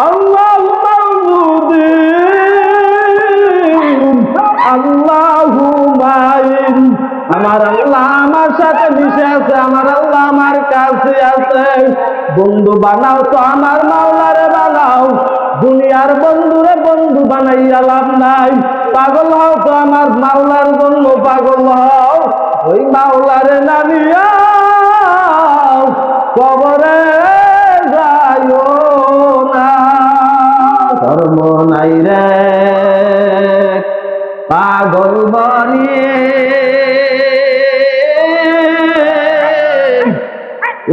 আল্লাহু মাউজুদিন আল্লাহু মাইন। আমার আল্লাহ আমার সাথে মিশে আছে, আমার আল্লাহ আমার কাছে আছে। বন্ধু বানাও তো আমার মাওলারে বানাও, দুনিয়ার বন্ধুরে বন্ধু বানাইয়া লাভ নাই। পাগল হও তো আমার মাওলার জন্য পাগল হও, ওই মাওলারে নামিয়া কবরে যাইও না। ধর্ম নাই রে পাগল বনিয়ে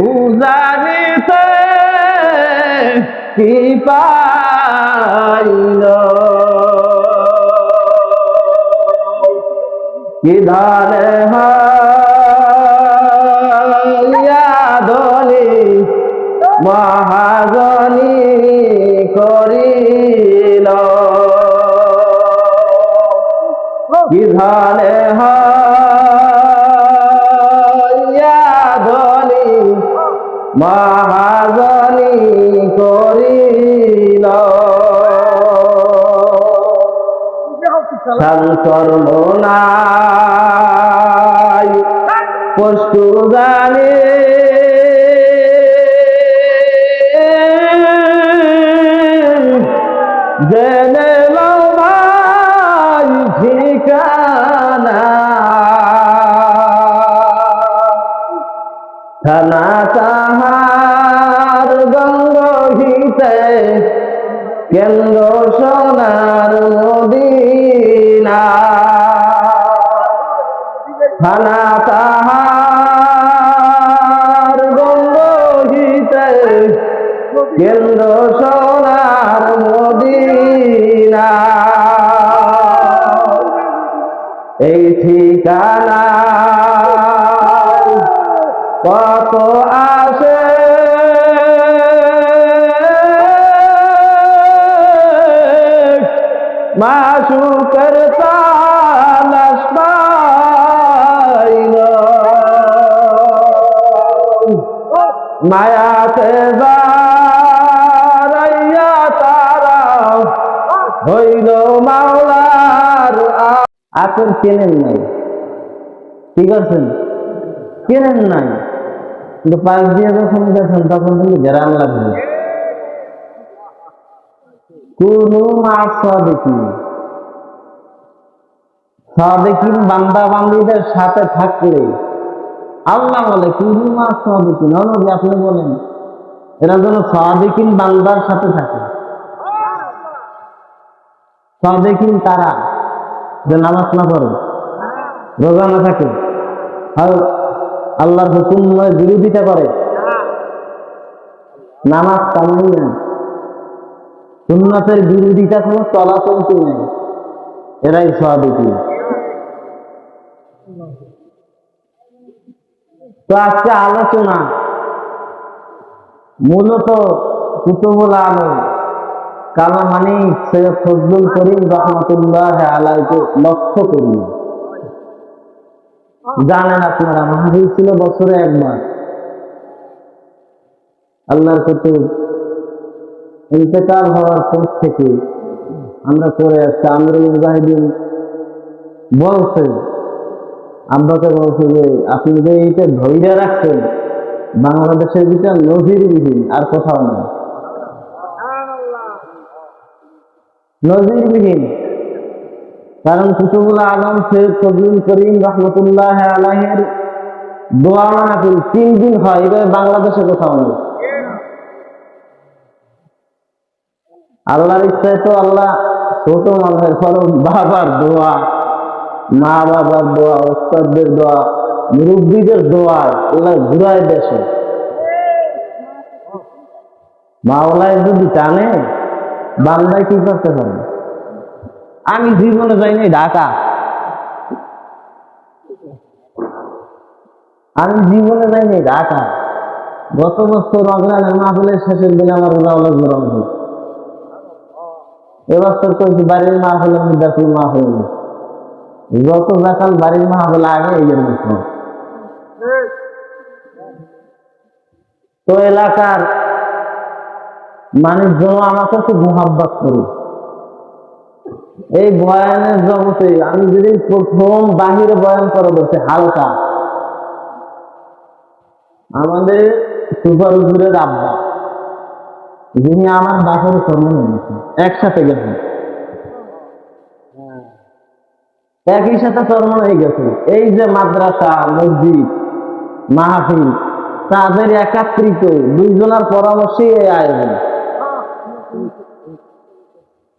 উজানিতে কি পাইল, কি ধারে হইয়া ধনী মহাজনী করিল, কি ধারে হইয়া ধনী মহাজনী করিল। সংকর্ম নাই পশু জানে, জেনে লও ভাই ঠিকানা, থানা তাহার গঙ্গহিতে কেন্দ্র সোনার মদিনা, থানা তাহার গঙ্গহিতে কেন্দ্র সোনার মদিনা। এই ঠিকানা কত আসে মাশুকের তালাশ পাইল, মায়াতে যারাইয়া তারা হইল মাওলার। আতর কেনেন নাই, ঠিক আছেন, কেনেন নাই, কিন্তু পাইপ দিয়ে যখন গেছেন তখন কিন্তু ঘেরান লাগবে। কোন সাদেকিন বান্দা বান্দীদের সাথে থাকলে আল্লাহ বলে কোন সাদেকিন, আপনি বলেন এরা যেন সাদেকিন বান্দার সাথে থাকে। সাদেকিন তারা যে নামাজ না পড়ে, রোজা না থাকে, আল্লাহর হুকুম বিরোধিতা করে, নামাজ কামাই না, সুন্নাতের বিরোধিতা কোনো চলাচলতি নেই, এরাই সাদেকিন। তো আজকে আলোচনা মূলত কুতুবুল আলম কালা মানিক সৈয়দ ফজলুল করিম রহমতুল্লাহ আলাইকে লক্ষ্য করি। জানেন আপনারা মাহফিল ছিল বছরে একবার, আল্লাহর কুতুব ইন্তেকাল হওয়ার পর থেকে আমরা করে আসছি। আমিরুল মুজাহিদিন বলছে, আব্বাকে বলছে যে আপনি যে এইটা ধৈর্য রাখছেন বাংলাদেশের ভিতরে নজিরবিহীন, আর কোথাও নেই, নজিরবিহীন। কারণ কুতুবুল আলম সৈয়দ ফজলুল করিম রহমতুল্লাহ আলাইহির দোয়া মাহফিল 3 দিন হয়, এবার বাংলাদেশে কোথাও নেই। আল্লাহর ইচ্ছায় তো আল্লাহ ছোট মানুষের ফরজ, বাবার দোয়া, মা বাবার দোয়া, ওস্তাদদের দোয়া, মুরব্বীদের দোয়া, এগুলো ঘুরায় দেশে। মাওলায় যদি টানে বান্দায় কি করতে পারে। আমি জীবনে যাইনি ঢাকা, আমি জীবনে যাইনি ঢাকা। গত বছর রমজানের মাহফিলের শেষের দিন আমার রওনা হয়েছে। এবছর কইছি বাড়ির মাহফিলের মধ্যে আসলে মাহফিল নেই, যত জাকাল বাড়ির মাহফিল আগে এই জন্য। তো এলাকার মানুষজন আমাকে খুব মোহাব্বত করে। এই বয়ানের জগতে আমি যদি প্রথম বাহিরে বয়ান করে বলছি হালকা, আমাদের সুপার হুজুরের আব্বা, যিনি আমার বাপের কর্ম একসাথে গেছেন, একই সাথে কর্ম হয়ে গেছে। এই যে মাদ্রাসা, মসজিদ, মাহফিল, তাদের একাত্রিত দুইজনের পরামর্শে এই আয়োজন।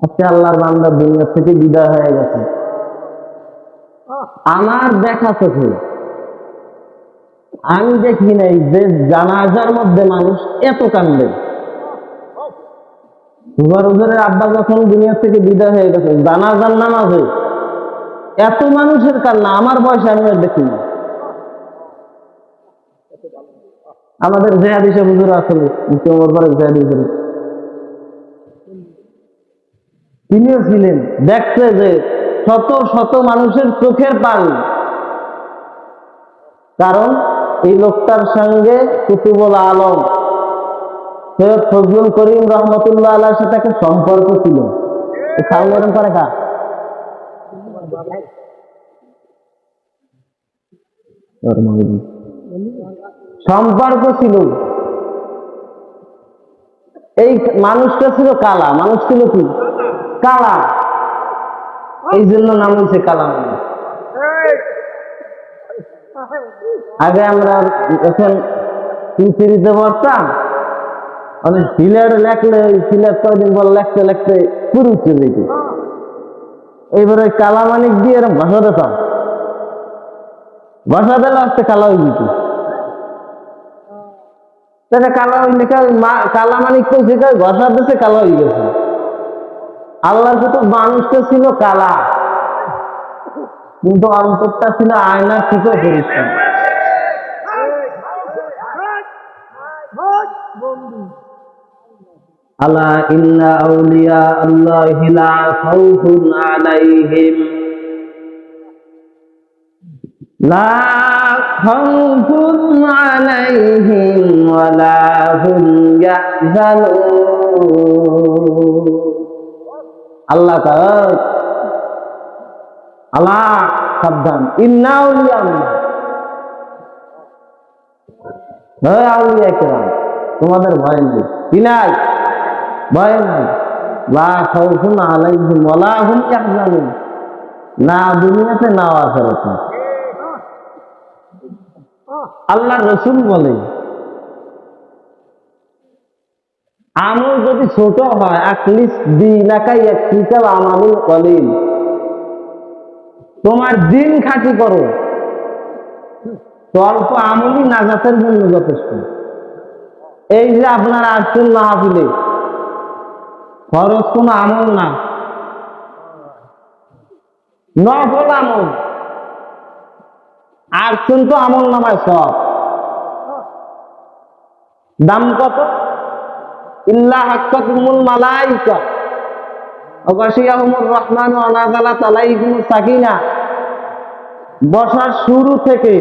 আজকে আল্লাহর বান্দা দুনিয়া থেকে বিদায় হয়ে গেছে। আমার দেখা চোখে আমি দেখি নাই যে জানাজার মধ্যে মানুষ এত কান্দে। সুপার হুজুরের আব্বা যখন দুনিয়া থেকে বিদায় হয়ে গেছে, জানাজার নামাজে এত মানুষের কান্না আমার বয়সে আমি আর দেখি না। আমাদের জেহাদি সাহেব হুজুর আসলে জেহাদি হুজুর, তিনিও ছিলেন, দেখছে যে শত শত মানুষের চোখের পানি। কারণ এই লোকটার সঙ্গে কুতুবুল আলম সৈয়দ ফজলুল করিম রহমতুল্লাহ আলাইহির সাথে একটা সম্পর্ক ছিল। করে কা সম্পর্ক ছিল। এই মানুষটা ছিল কালা, মানুষ ছিল কি কালা, এই জন্য নাম হয়েছে কালা মানুষ। আগে আমরা এখন পৃথিবীতে পড়তাম, অনেক সিলেট লেখলে সিলেট কয়দিন পর লেখতে লেখতে পুরো উঠে যেত। এইবারে কালা মানিক দিয়ে এরকম ভাষা দিতাম, ভাষা দিলে আসতে কালা হয়ে যেত। কালা হইলে কালা মানিক কইছে ঘষা দিতে কালা হয়ে গেছে। আল্লাহর কত মানুষটা ছিল কালা, কিন্তু অন্তরটা ছিল আয়নার থেকেও পরিষ্কার। আলা ইন্না আউলিয়া আল্লাহি লা খাউফুন আলাইহিম লা খাউফুন আলাইহিম ওয়া লা হুম ইয়াহজানুন। আল্লাহ তাআলা, আল্লাহ সাবধান, ইন্না আউলিয়া আল্লাহ, হে আউলিয়া কেরাম, তোমাদের ভয় নেই, কি নাই, ভয় নাই। লা খাউফুন আলাইহিম ওয়া লা হুম ইয়াহজানুন, না দুনিয়াতে না আখিরাতে। আল্লাহ রসুল বলে আমল যদি ছোট হয়, তোমার দিন খাঁটি করো, অল্প আমলই নাজাতের জন্য যথেষ্ট। এই যে আপনার আসছেন মাহফিলে, খরচ কোন আমল না, নফল আমল, আসছেন তো আমল নামায় সব। দাম কত? ইল্লা হাক্কাতুমুল মালাইকা ওয়া গাশিয়াহুমুর রহমান ওয়া নাযালাত আলাইহিমুস সাকিনা। বর্ষার শুরু থেকে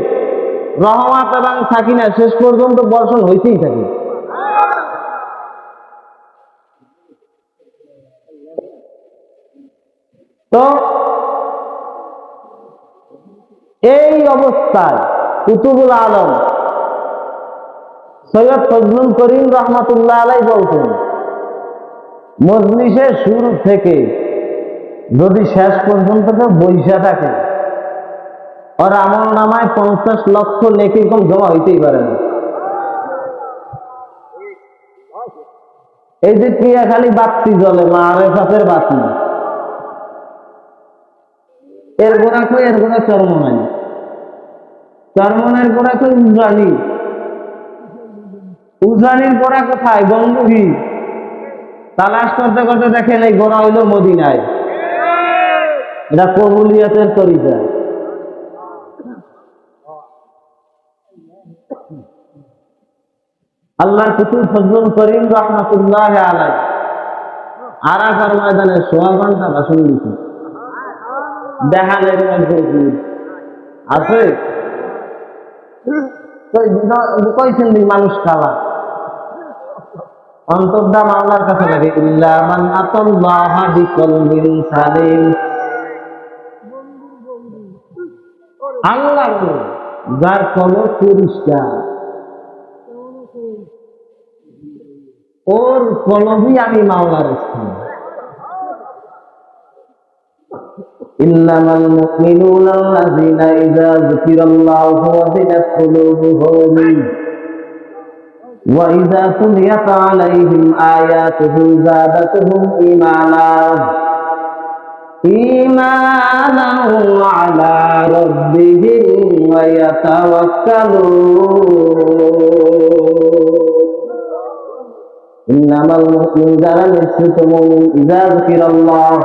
রহমত এবং সাকিনা শেষ পর্যন্ত বর্ষণ হইতেই থাকে। তো এই অবস্থায় কুতুবুল আলম সৈয়দ ফজলুল করিম রহমতুল্লাহ আলাইহি বলছেন, মজলিসের শুরু থেকে যদি শেষ পর্যন্ত বৈশা থাকে, ওর আমল নামায় 50 লক্ষ নেকি কম জমা হইতেই পারে না। এই যে ক্রিয়া খালি বাতি জ্বলে, মারেফাতের বাতি, এর গোড়া কই, এর গোড়া চরমনাই, চরমনের গোড়া কই উজানি, উজানির গোড়া কোথায় গঙ্গোহী। তালাশ করতে করতে দেখেন এই গোড়া হইল মদিনায়। এটা কবুলিয়াতের তরিকা। আল্লাহর কুতুব ফজলুল করিম রহমাতুল্লাহ আলাইহি আরাফার ময়দানে 1.5 ঘন্টা ভাষণ দিয়েছেন। দেখানের মধ্যে আছে কইছেন মানুষ কালা, অন্তরটা মাওলার কাছে লাগে। ইল্লা মান আতাল্লাহা বিকলবিন সালিম। আল্লাহ যার কলব পরিষ্কার, ওর কলবই আমি মাওলার স্থান। ইন্নামাল মুমিনুনা আল্লাযীনা ইযা যুকিরাল্লাহু ওয়াজিলাত কুলুবুহুম ওয়া ইযা তুলিয়াত আলাইহিম আয়াতুহু যাদাতুহুম ঈমানান ওয়া আলা রাব্বিহিম ইয়াতাওয়াক্কালুন। ইন্নামাল মুমিনুনা যারা নিশ্চিত মুমিন, ইযা যুকিরাল্লাহ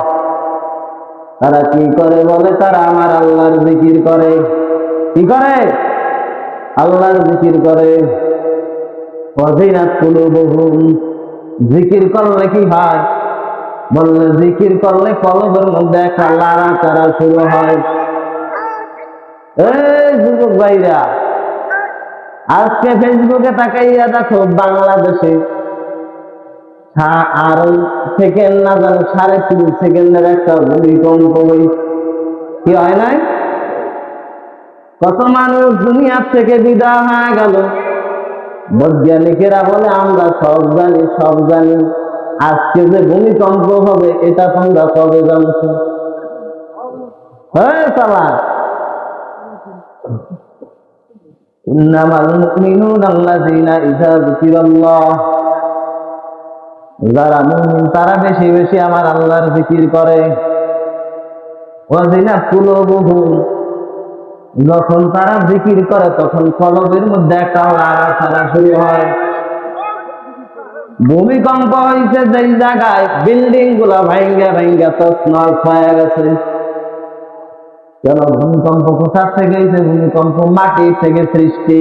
তারা কি করে বলে, তারা আমার আল্লাহর জিকির করে। কি করে? আল্লাহর জিকির করে। ওয়াজিলাত কুলুবুহুম, জিকির করলে কি হয়? বললে জিকির করলে কলবের মধ্যে একটা লাড়াচাড়া শুরু হয়। এই যুবক ভাইরা, আজকে ফেসবুকে তাকাইয়া দেখো, বাংলাদেশে আর সেকেন্ড না জানো 3.5 সেকেন্ডের একটা ভূমিকম্প কি হয় নাই? কত মানুষ দুনিয়ার থেকে বিদায় হয়ে গেল। বৈজ্ঞানিকেরা বলে আমরা সব জানি। আজকে যে ভূমিকম্প হবে এটা তোমরা কবে জানছো? হ্যাঁ চালা। ইন্নামাল মুমিনুনা আল্লাযীনা ইযা যুকিরাল্লাহ, যারা মুমিন তারা বেশি বেশি আমার আল্লাহর জিকির করে। ওয়াজিলাত কুলুবুহুম, যখন তারা জিকির করে তখন কলবের মধ্যে একটা লাড়াচাড়া শুরু হয়। ভূমিকম্প হয়েছে যেই জায়গায়, বিল্ডিং গুলা ভাঙ্গা ভাঙ্গা তছনছ হয়ে গেছে। কেন? ভূমিকম্প কোথা থেকে হয়েছে? ভূমিকম্প মাটি থেকে সৃষ্টি।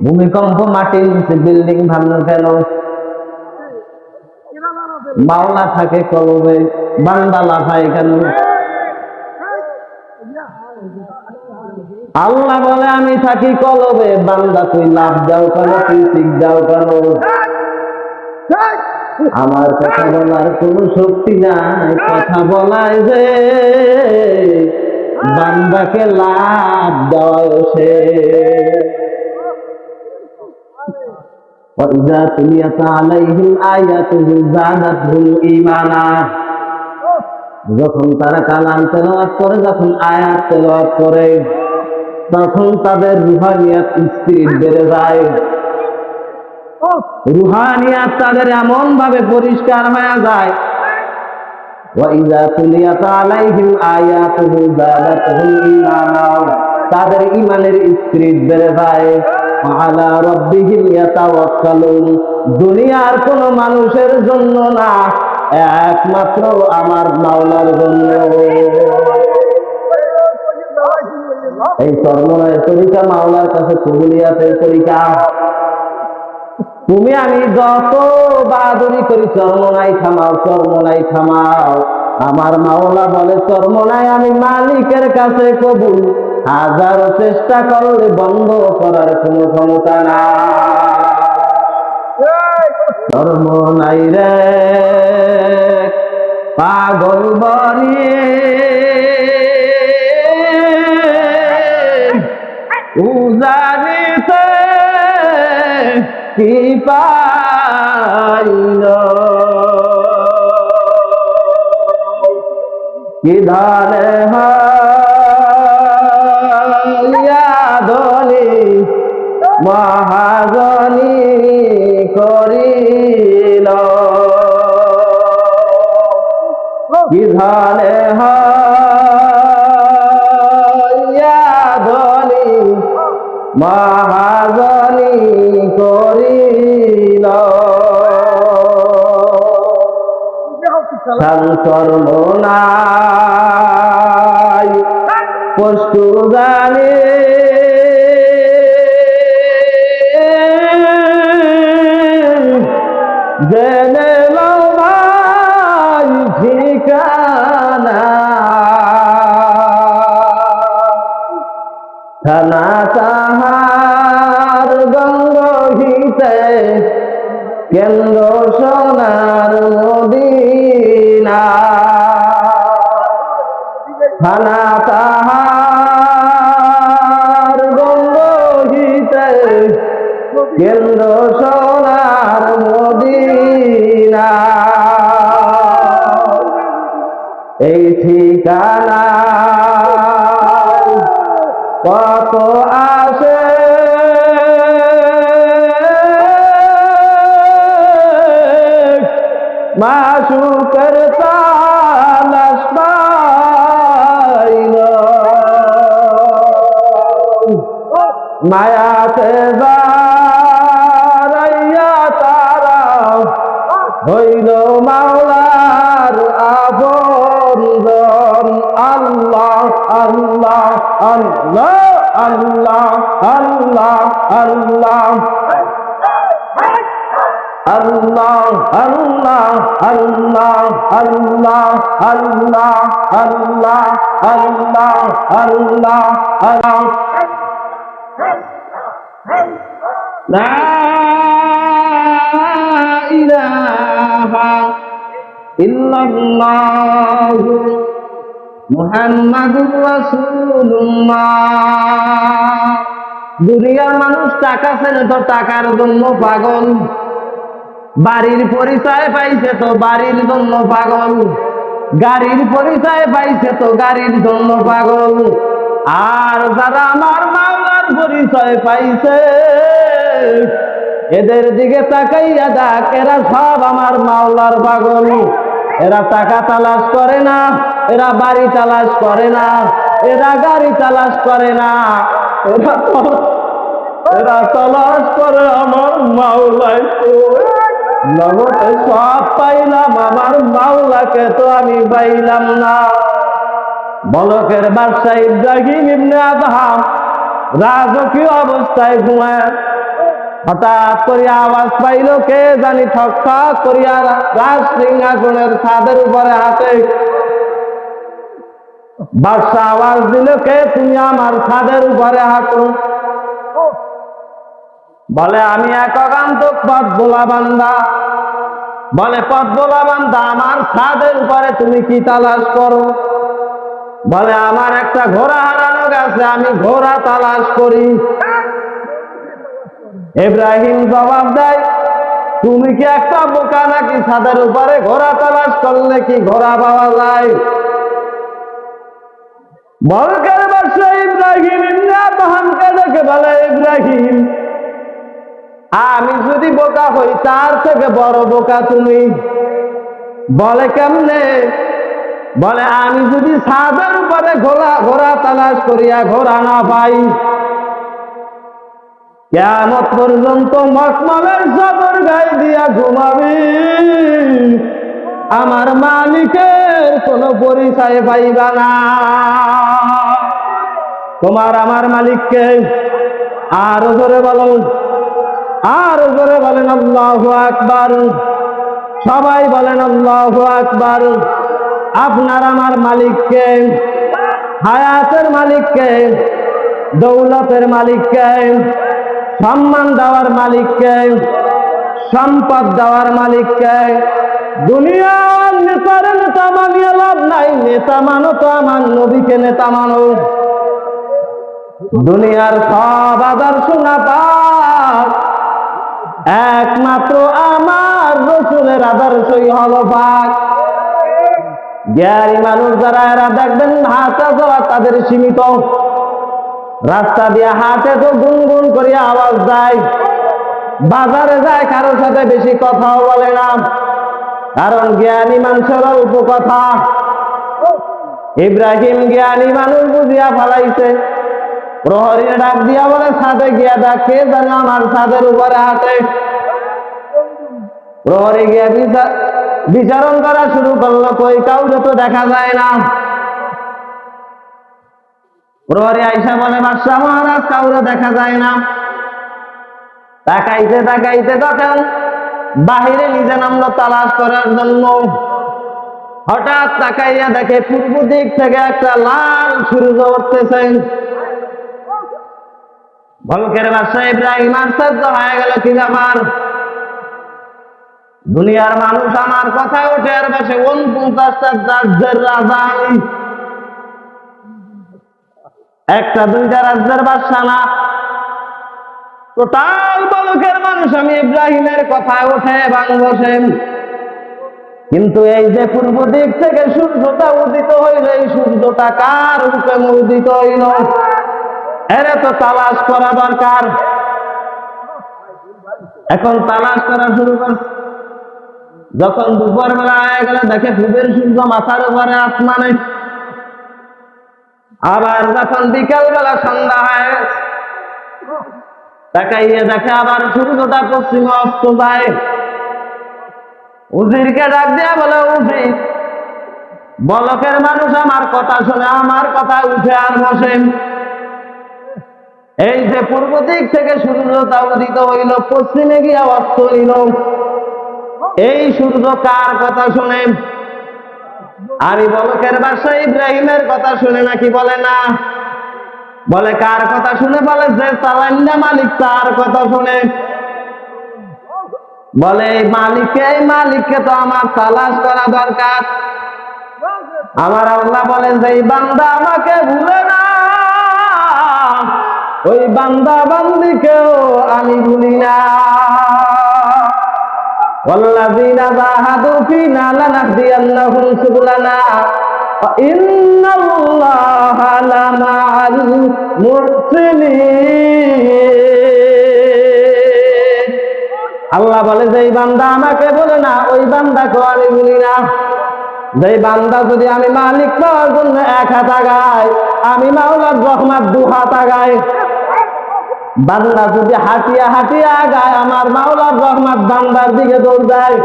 ভূমিকম্প মাটির নিচে, বিল্ডিং ভাঙলো কেন? মাওলা থাকে কলবে, বান্দা লাফায় কেন? আল্লাহ বলে আমি থাকি কলবে, বান্দা তুই লাভ দাও কেন, তুই ঠিক দাও কেন? আমার কথা বলার কোন শক্তি নাই, কথা বলায় যে বান্দাকে লাভ দেওয়া সে। وَإِذَا تُلِيَتْ عَلَيْهِمْ آيَاتُهُ زَادَتْهُمْ ঈমানা, যখন তারা কালাম তেলাওয়াত করে, যখন আয়াত তেলাওয়াত করে, তখন তাদের রুহানিয়াত স্পিরিট বেড়ে যায়। রুহানিয়াত তাদের এমন ভাবে পরিষ্কার হয়ে যায়। وَإِذَا تُلِيَتْ عَلَيْهِمْ آيَاتُهُ زَادَتْهُمْ ঈমানা, তাদের ঈমানের স্পিরিট বেড়ে যায়। وَعَلَى رَبِّهِمْ يَتَوَكَّلُونَ, দুনিয়ার কোন মানুষের জন্য না, একমাত্র আমার মাওলার জন্য। এই চরমনায় তরিকা মাওলার কাছে কবুলিয়াতের তরিকা। তুমি আমি যত বাহাদুরি করি, চরমনাই থামাও। আমার মাওলা বলে, চরমনাই আমি মালিকের কাছে কবুল, হাজারো চেষ্টা করলে বন্ধ করার কোন ক্ষমতা না। চরমনাই রে পাগল বনি, উজানিতে কি পাইল, কি ধারে ধনি মহাজনী করিল, কি ধারে ধনি মহাজনী করিল। সর্বনাই পশু জানে, জেনে লও ভাই ঠিকানা, থানা তাহার গঙ্গহিতে কেন্দ্র খানা তাহার গঙ্গহিতে কেন্দ্র সোনার মদিনা এই ঠিকানা কত আসে মাসুকের তালাশ পাইল মায়াতে যারাইয়া তারা হইল মাওলার আপনজন আল্লাহ আল্লাহ আল্লাহ আল্লাহ আল্লাহ আল্লাহ আল্লাহ আল্লাহ আল্লাহ আল্লাহ আল্লাহ আল্লাহ আল্লাহ আল্লাহ আল্লাহ লা ইলাহা ইল্লাল্লাহ মুহাম্মাদুর রাসূলুল্লাহ। দুনিয়ার মানুষ টাকা চেনে তো টাকার জন্য পাগল, বাড়ির পরিচয় পাইছে তো বাড়ির জন্য পাগল, গাড়ির পরিচয় পাইছে তো গাড়ির জন্য পাগল। আর যারা আমার মাওলার পরিচয় পাইছে এদের দিকে তাকাইয়া দেখ, এরা সব আমার মাওলার পাগল। এরা টাকা তালাশ করে না, এরা বাড়ি তালাশ করে না, এরা গাড়ি তালাশ করে না, এরা তালাশ করে আমার মাওলাই। নগদে সব পাইলাম, আমার মাওলাকে তো আমি পাইলাম না। বলকের বাদশা ইব্রাহিম ইবনে আদহাম রাজকীয় অবস্থায় ঘুমায়, হঠাৎ করিয়া আওয়াজ পাইল কে জানি ঠক ঠক করিয়া রাজ সিংহাসনের ছাদের উপরে হাতে। বাদশা আওয়াজ দিল কে তুমি আমার ছাদের উপরে হাঁটো? বলে আমি এক অগান্তক পথ বোলা বান্দা। বলে পথ বোলা বান্দা, আমার ছাদের উপরে তুমি কি তালাশ করো? বলে আমার একটা ঘোড়া হারানো গেছে, আমি ঘোড়া তালাশ করি। ইব্রাহিম জবাব দেয় তুমি কি একটা বোকা নাকি? ছাদের উপরে ঘোড়া তালাশ করলে কি ঘোড়া পাওয়া যায়? বলকের বাদশা ইব্রাহিম ইবনে আদহামকে দেখে বলে ইব্রাহিম আমি যদি বোকা হই তার থেকে বড় বোকা তুমি। বলে কেমনে? বলে আমি যদি ছাদের উপরে ঘোড়া তালাশ করিয়া ঘোড়া না পাই, কিয়ামত পর্যন্ত মখমলের চাদর গায়ে দিয়া ঘুমাবি, আমার মালিকের কোনো পরিচয় পাইবা না। তোমার আমার মালিককে আরো জোরে বলো, আরো জোরে বলেন আল্লাহু আকবার। সবাই বলেন আল্লাহু আকবার। আপনার আমার মালিককে, হায়াতের মালিককে, দৌলতের মালিককে, সম্মান দেওয়ার মালিককে, সম্পদ দেওয়ার মালিককে। দুনিয়ার নেতার নেতা মানিয়ে লাভ নাই, নেতা মানো তো আমার নবীকে নেতা মানো। দুনিয়ার সব আদর্শ না পাক, একমাত্র আমার রাসূলের আদর্শই হলো পাক। জ্ঞানী মানুষ যারা এরা দেখবেন হাঁটা চলা তাদের সীমিত, রাস্তা দিয়ে হাঁটে তো গুনগুন করিয়া আওয়াজ দেয়, বাজারে যায় কারোর সাথে বেশি কথাও বলে না, কারণ জ্ঞানী মানুষের অল্প কথা। ইব্রাহিম জ্ঞানী মানুষ বুঝিয়া ফেলাইছে, প্রহরীর ডাক দিয়া বলে ছাদে গিয়া দেখ কে জানে আমার ছাদের উপরে হাঁটে। প্রহরী গিয়া বিচারণ করা শুরু করলো, কই কাউকে তো দেখা যায় না। প্রহরী আইসা বলে বাদশা মহারাজ কাউরে দেখা যায় না। তাকাইতে তাকাইতে তখন বাহিরে নিজে নামলো তালাশ করার জন্য। হঠাৎ তাকাইয়া দেখে পূর্ব দিক থেকে একটা লাল সূর্য উঠতেছে। বলকের বাদশা ইব্রাহিম আশ্চর্য হয়ে গেল, কি ব্যাপার? দুনিয়ার মানুষ আমার কথা ওঠে আর বসে 49টা রাজ্যের রাজা আমি, একটা দুইটা রাজ্যের বাদশা না, টোটাল বলকের মানুষ আমি ইব্রাহিমের কথায় ওঠে এবং বসে। কিন্তু এই যে পূর্ব দিক থেকে সূর্যটা উদিত হইল, এই সূর্যটা কার হুকুমে উদিত হইল? এর তো তালাশ করা দরকার। এখন তালাশ করা শুরু করছে। যখন দুপুর বেলা হয়ে গেলে দেখে পূবের সূর্য মাথার উপরে আসমানে। আবার যখন বিকাল বেলা সন্ধ্যা হয় তাকাইয়ে দেখে আবার সূর্যটা পশ্চিমে অস্ত যায়। উজিরকে ডাক দিয়া বলে, উজির, বলকের মানুষ আমার কথা শুনে আমার কথা উঠে আর বসে। এই যে পূর্ব দিক থেকে সূর্যটা উদিত হইল, পশ্চিমে গিয়া অস্ত হইল, এই সূর্য কার কথা শুনে? আর এই বলকের বাদশা ইব্রাহিমের কথা শুনে নাকি? বলে না। বলে কার কথা শুনে? বলে যে চালান্না মালিক তার কথা শুনে। বলে এই মালিককে তো আমার তালাশ করা দরকার। আমার আল্লাহ বলেন যে এই বান্দা আমাকে ভুলে না, ওই বান্দা বান্দিকেও আমি ভুলি না। ওয়াল্লাযীনা জাহাদু ফীনা লানাহদিয়ান্নাহুম সুবুলানা ওয়া ইন্নাল্লাহা লামাআল মুহসিনিন। আল্লাহ বলে যে এই বান্দা আমাকে বলে না, ওই বান্দাকেও আমি ভুলি না। যে বান্দা যদি আমি মালিক পাওয়ার জন্য এক হাত আগায়, আমি মাওলার রহমত দু হাত আগায়। বান্দা যদি হাঁটিয়া হাঁটিয়া আগায়, আমার মাওলার রহমত বান্দার দিকে দৌড় দেয়।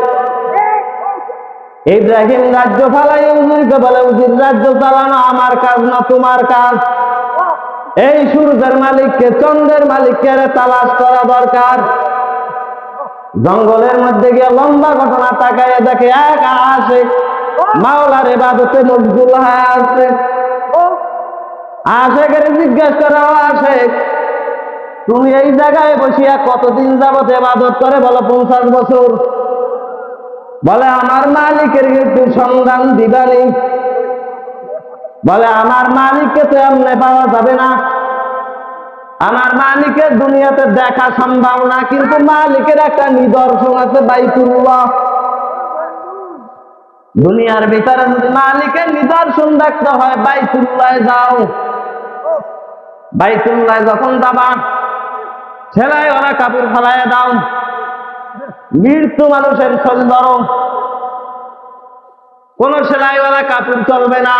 ইব্রাহিম রাজ্য ফালাই উজিরকে বলে, উজির, রাজ্য চালানো আমার কাজ না, তোমার কাজ। এই সূর্যের মালিককে, চন্দ্রের মালিককে তালাশ করা দরকার। জঙ্গলের মধ্যে গিয়ে লম্বা ঘটনা তাকাইয়ে দেখে এক আসে মাওলার ইবাদতে মশগুল হয়ে আছে। আশেকের জিজ্ঞেস করা, আসে তুমি এই জায়গায় বসিয়া কতদিন যাবত ইবাদত করে? বলো 50 বছর। বলে আমার মালিকের একটু সন্ধান দিবানি। বলে আমার মালিককে তো এমনি পাওয়া যাবে না, আমার মালিকের দুনিয়াতে দেখা সম্ভব না, কিন্তু মালিকের একটা নিদর্শন আছে, বাইতুল্লাহ। দুনিয়ার ভিতরে যদি মালিকের নিদর্শন দেখতে হয়, বাইতুল্লাহে যাও। বাইতুল্লাহ যখন যাবা, ছেলাই ওরা কাপড় ফেলাইয়া দাও। মৃত্যু মানুষের শরীর ধরো, কোন সেলাইওয়ালা কাপড় চলবে না।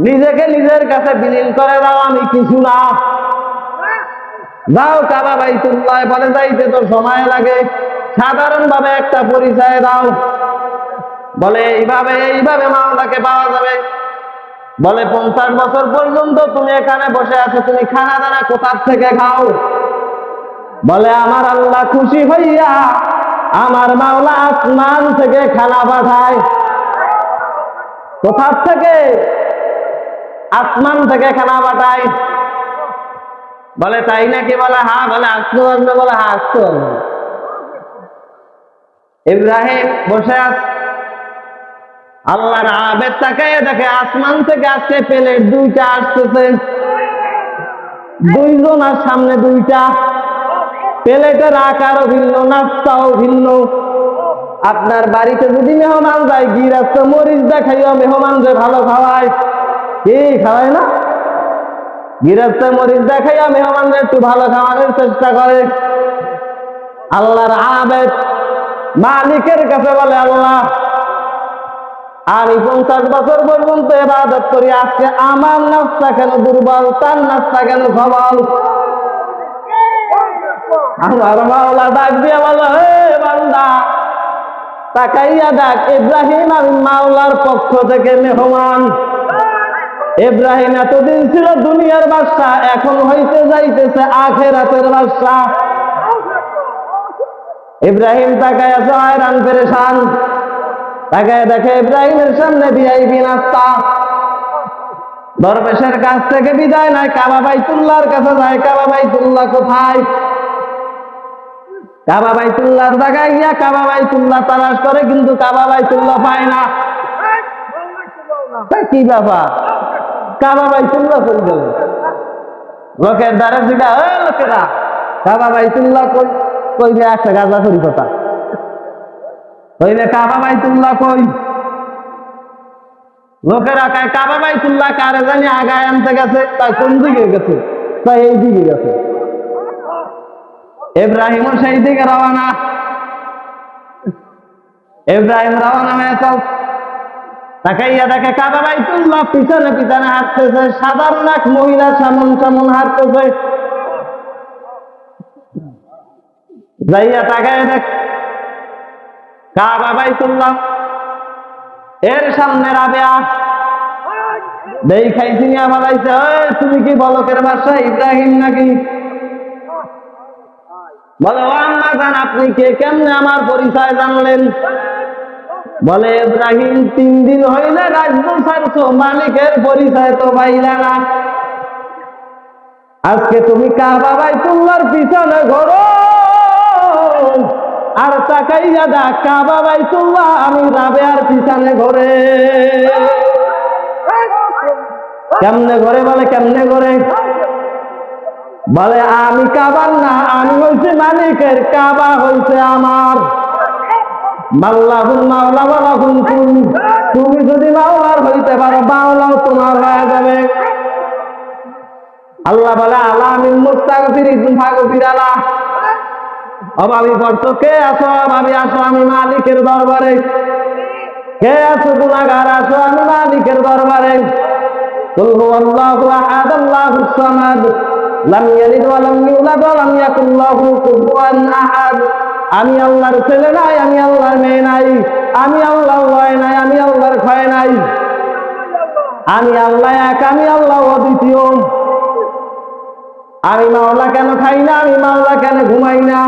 নিজেকে নিজের কাছে বিলীন করে দাও, আমি কিছু না। যাও কাবা বাইতুল্লাহ। বলে যাইতে তো সময় লাগে, সাধারণ ভাবে একটা পরিচয় দাও। বলে এইভাবে মাওলাকে পাওয়া যাবে। বলে 50 বছর পর্যন্ত তুমি এখানে বসে আছো, তুমি খানা দানা কোথার থেকে খাও? বলে আমার আল্লাহ খুশি হইয়া আমার মাওলা আসমান থেকে খানা পাঠায়। কোথার থেকে? আসমান থেকে খানা পাঠায়। বলে তাই নাকি? বলে হ্যাঁ। বলে আসতে পারবে? বলে হ্যাঁ, আসতে পারবে। ইব্রাহিম বসে আছে, আল্লাহর আবেদ তাকাইয়ে দেখে আসমান থেকে আসছে প্লেট দুইটা আসতেছে। দুইজন আর সামনে দুইটা। প্লেটের আকারও ভিন্ন, নাস্তাও ভিন্ন। আপনার বাড়িতে যদি মেহমান যায়, গিরাস্ত মরিচ দেখাইও মেহমান যে ভালো খাওয়ায়, কি খাওয়ায় না? গিরাস্ত মরিচ দেখাইয়া মেহমানদের একটু ভালো খাওয়ানোর চেষ্টা করে। আল্লাহর আবেদ মালিকের কাছে বলে, আল্লাহ আমি 50 বছর পর্যন্ত ইবাদত করি, আজকে আমার নাস্তা কেন দুর্বল, তার নাস্তা কেন সবল? আমার মাওলা ডাক দিয়ে বলো, হে বান্দা, তাকাইয়া দেখ, ইব্রাহিম আমি মাওলার পক্ষ থেকে মেহমান। ইব্রাহিম এতদিন ছিল দুনিয়ার বাদশা, এখন হইতে যাইতেছে আখিরাতের বাদশা। ইব্রাহিম তাকাইয়া হয়রান পেরেশান। তাকাইয়া দেখে ইব্রাহিমের সামনে ভিআইপি নাস্তা। দরবেশের কাছ থেকে বিদায় নাই, কাবা বাইতুল্লাহর কাছে যায়। কাবা বাইতুল্লাহ কোথায়? কাবা বাইতুল্লাহর জায়গায় গিয়া কাবা বাইতুল্লাহ তালাশ করে, কিন্তু কাবা বাইতুল্লাহ পায় না। কি ব্যাপার? কাবা বাইতুল্লাহ চলে গেল। লোকের দ্বারা জিগা, লোকেরা কাবা বাইতুল্লাহ কই? কইলে একটা গাজা করি কথা, কইলে কাবা বাইতুল্লাহ কই? লোকেরা কায় কাবা বাইতুল্লাহ কারে জানি আগায় আনতে গেছে, তাই কোন দিকে গেছে? তাই এই দিকে গেছে। ইব্রাহিমও সেই দিকে রওনা। ইব্রাহিম রওনা হয়ে চল, তাকাইয়া দেখে কাবা বাইতুল্লাহ পিছনে পিছনে হাঁটতেছে, সাধারণ এক মহিলা সামন সামন হাঁটতেছে। যাইয়া তাকাইয়া দেখ কাবা বাইতুল্লাহ, এর সামনে রাবেয়া দেখাই চিনিয়া বলাইছে, তুমি কি বলকের বাসা ইব্রাহিম নাকি? বলে ও আম্মা জান, আপনি কে, কেমনে আমার পরিচয় জানলেন? বলে ইব্রাহিম 3 দিন হইলে রাজ্য ছাড়ছো, মালিকের পরিচয় তো পাইলা না। আজকে তুমি কাবা বাইতুল্লাহর পিছনে ঘোরো, আর তাকাইয়া দেখ কাবা বাইতুল্লাহ আমি রাবেয়ার পিছনে ঘোরে। কেমনে ঘরে? বলে কেমনে ঘরে? বলে আমি কাবার না, আমি হইছি মালিকের, কাবা হইছে আমার। মাল্লাহুল মাওলা ওয়ালাহুম তুমি যদি মাওলার হইতে পারো, মাওলাও তোমার হয়ে যাবে। আল্লাহ বলে আলা মিন মুস্তাগফিরিন ফাগফিরালা, অভাবী পড়ছো, কে আছো অভাবী? আসো আমি মালিকের দরবারে। কে আছো গুনাহগার? আসো আমি মালিকের দরবারে। কুল হুয়াল্লাহু আহাদ আল্লাহুস সামাদ লাম ইয়ালিদ ওয়া লাম ইউলাদ ওয়া লাম ইয়াকুল লাহু কুফুয়ান আহাদ। আমি আল্লাহর ছেলে নাই, আমি আল্লাহর মেয়ে নাই, আমি আল্লাহর লয় নাই, আমি আল্লাহর ক্ষয় নাই, আমি আল্লাহ এক, আমি আল্লাহ অদ্বিতীয়। আমি মাওলা কেন খাই না? আমি মাওলা কেন ঘুমাই না?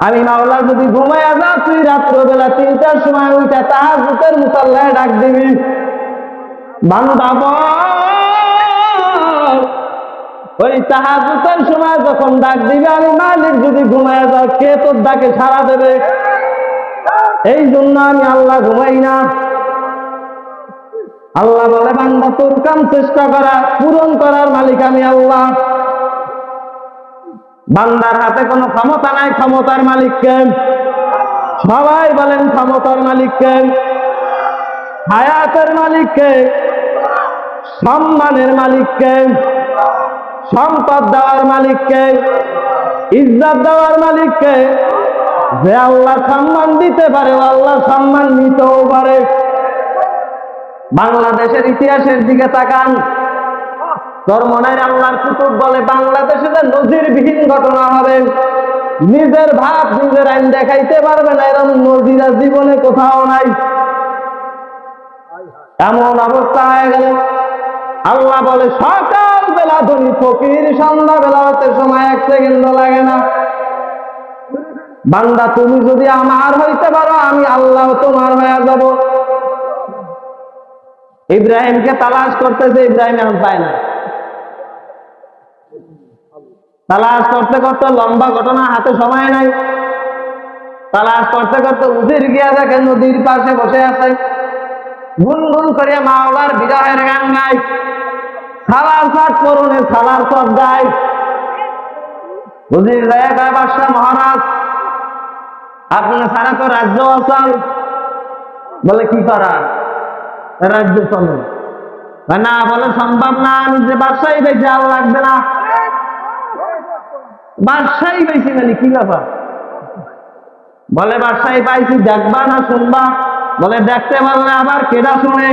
আমি মাওলা যদি ঘুমাইয়া যা, তুই রাত্রবেলা 3টার সময় উঠে তাহাজ্জুদের মুসাল্লায় ডাক দিবি, বান্দা ওই তাহাজ্জুদের সময় যখন ডাক দিবে, আমি মালিক যদি ঘুমাইয়া যাও, কে তোর ডাকে সাড়া দেবে? এই জন্য আমি আল্লাহ ঘুমাই না। আল্লাহ বলে বান্দা তোর কাম চেষ্টা করা পূরণ করার মালিক আমি আল্লাহ। বান্দার হাতে কোনো ক্ষমতা নাই, ক্ষমতার মালিক কে? সবাই বলেন ক্ষমতার মালিক কে? হায়াতের মালিক কে? সম্মানের মালিক কে? সম্পদ দেওয়ার মালিক কে? ইজ্জত দেওয়ার মালিক কে? যে আল্লাহ সম্মান দিতে পারে, আল্লাহ সম্মান নিতেও পারে। বাংলাদেশের ইতিহাসের দিকে তাকান, ধর্মনের আল্লাহর কুতুব বলে বাংলাদেশে যে নজিরবিহীন ঘটনা হবে, নিজের ভাব নিজের আইন দেখাইতে পারবে না, এরকম নজিরা জীবনে কোথাও নাই। এমন অবস্থা হয়ে গেল, আল্লাহ বলে সকাল বেলা ধনী ফকির, সন্ধ্যা বেলা হতে সময় 1 সেকেন্ড লাগে না। বান্দা তুমি যদি আমার হইতে পারো, আমি আল্লাহ তোমার হয়ে যাব। ইব্রাহিমকে তালাশ করতেছে, ইব্রাহিম এখন পায় না। তালাশ করতে করতে লম্বা ঘটনা, হাতে সময় নাই। তালাশ করতে করতে উজির গিয়া দেখে নদীর পাশে বসে আছে, গুনগুন করে মাওলার বিরহের গান গায়, সালার সাত পরনে সালার সব গায়। উজির গায়ে বাদশাহ মহারাজ, আপনি সারা তো রাজ্য আছেন। বলে কি করার? রাজ্য চলে না। বলে সম্ভব না, আমি যে বাদশাহী বেশি আর লাগবে না। বাদশাহী বেশি মানে কি ব্যাপার? বলে বাদশাহী পাইছি, দেখবা না শুনবা? বলে দেখতে পারলে আবার কেডা শুনে?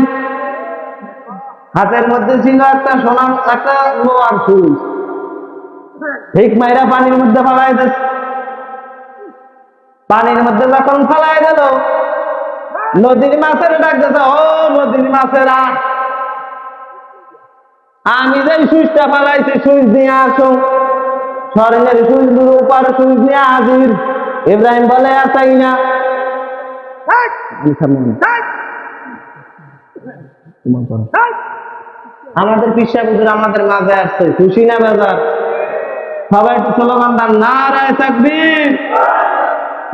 হাতের মধ্যে ছিল একটা সোনা, একটা লোহার সুইচ, ঠিক মাইরা পানির মধ্যে ফালাই দিস। পানির মধ্যে যখন ফালাই দিল, নদীর মাছের ডাক দিতে, ও নদীর মাছেরা, আমি যে সুইচটা ফালাইছি, সুইচ নিয়ে আসো। স্বর্ণের সুইচ রূপার সুইচ নিয়ে হাজির। ইব্রাহিম বলে তাই না, আমাদের পিসা হুজুর আমাদের মাঝে আসছে, খুশি না বেজার? সবাই একটু স্লোগান দেন, নারায়ে তাকবীর,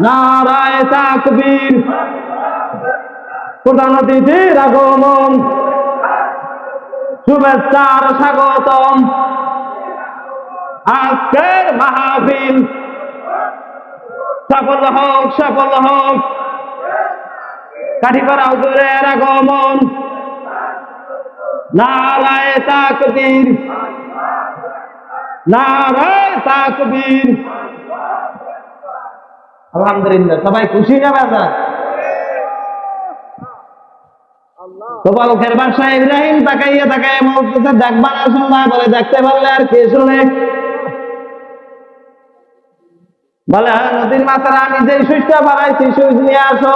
নারায়ে তাকবীর। প্রধান অতিথির আগমন, শুভেচ্ছা আর স্বাগতম। আজকের মাহফিল সফল হোক, সফল হোক। কাঠিপাড়া হুজুরের আগমন, নারায়ে তাকবীর, নারায়ে তাকবীর। আলহামদুলিল্লাহ, সবাই খুশি না বাবা? তো বালকের বাসায় ইব্রাহিম তাকাইয়া তাকাইয়া বলতেছে, দেখবা না শুনবা? বলে দেখতে পারলে আর কে শুনে? বলে হ্যাঁ, নদীর মাথায় আমি যে সুইচটা বানাইছি সুইচ নিয়ে আসো।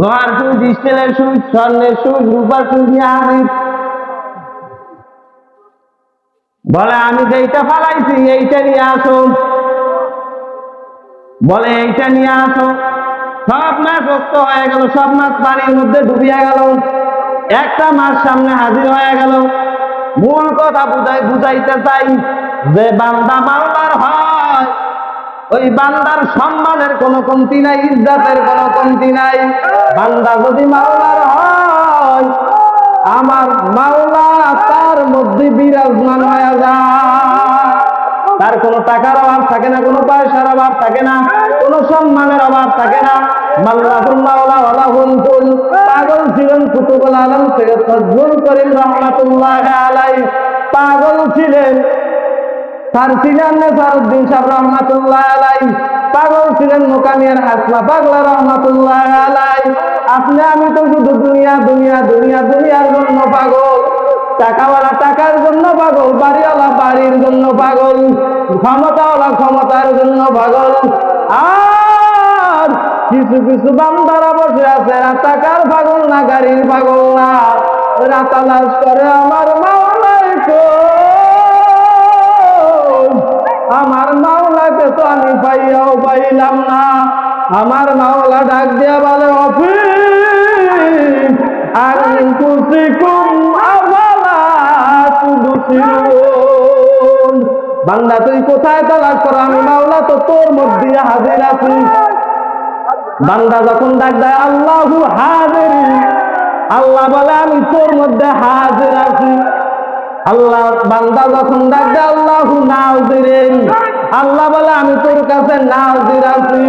লোহার সুইচ, স্টিলের সুইচ, স্বর্ণের সুইচ, রূপার সুইচ নিয়ে হাজির। বলে আমি যেইটা ফালাইছি এইটা নিয়ে আসো। বলে এইটা নিয়ে আসো। সব মাছ মুক্ত হয়ে গেল, সব মাছ পানির মধ্যে ডুবিয়া গেল। একটা মাছ সামনে হাজির হয়ে গেল। মূল কথা বুঝাইতে চাই যে বান্দা মাওলার হয়, ওই বান্দার সম্মানের কোনো কমতি নাই, ইজ্জতের কোনো কমতি নাই। বান্দা যদি মাওলার হয়, আমার মাওলা তার মধ্যে বিরাজমান হয়ে যায়। তার কোনো টাকার অভাব থাকে না, কোনো পয়সার অভাব থাকে না, কোনো সম্মানের অভাব থাকে না। পাগল ছিলেন কুতুবুল আলম সৈয়দ ফজলুল করিম রহমাতুল্লাহ আলাইহি, পাগল ছিলেন ফারসিয়ান নেসারউদ্দিন সাহেব রহমাতুল্লাহ আলাইহি, পাগল ছিলেন মুকামিয়ার হাসমা পাগলা রহমাতুল্লাহ আলাইহি। আপনি আমি তো শুধু দুনিয়া দুনিয়া দুনিয়া দুনিয়ার জন্য পাগল, টাকাওয়ালা টাকার জন্য পাগল, বাড়িওয়ালা বাড়ির জন্য পাগল, ক্ষমতাওয়ালা ক্ষমতার জন্য পাগল। আর কিছু কিছু বান্দারা বসে আছে, টাকার পাগল না, গাড়ির পাগল না, ওরা তালাশ করে আমার মাওলাই কই, আমার মাওলাকে তো আমি পাইয়াও পাইলাম না। আমার মাওলা ডাক দিয়া বলে, অফিস আনফুসিকুম আফালা তুবসিরুন। বান্দা তুই কোথায় তালাশ করো, আমি মাওলা তো তোর মধ্যে হাজির আছি। বান্দা যখন ডাক দেয় আল্লাহু হাজির, আল্লাহ বলে আমি তোর মধ্যে হাজির আছি। আল্লাহ বান্দা যখন ডাক দেয় আল্লাহু নাজিরিন, আল্লাহ বলে আমি তোর কাছে নাজির আছি।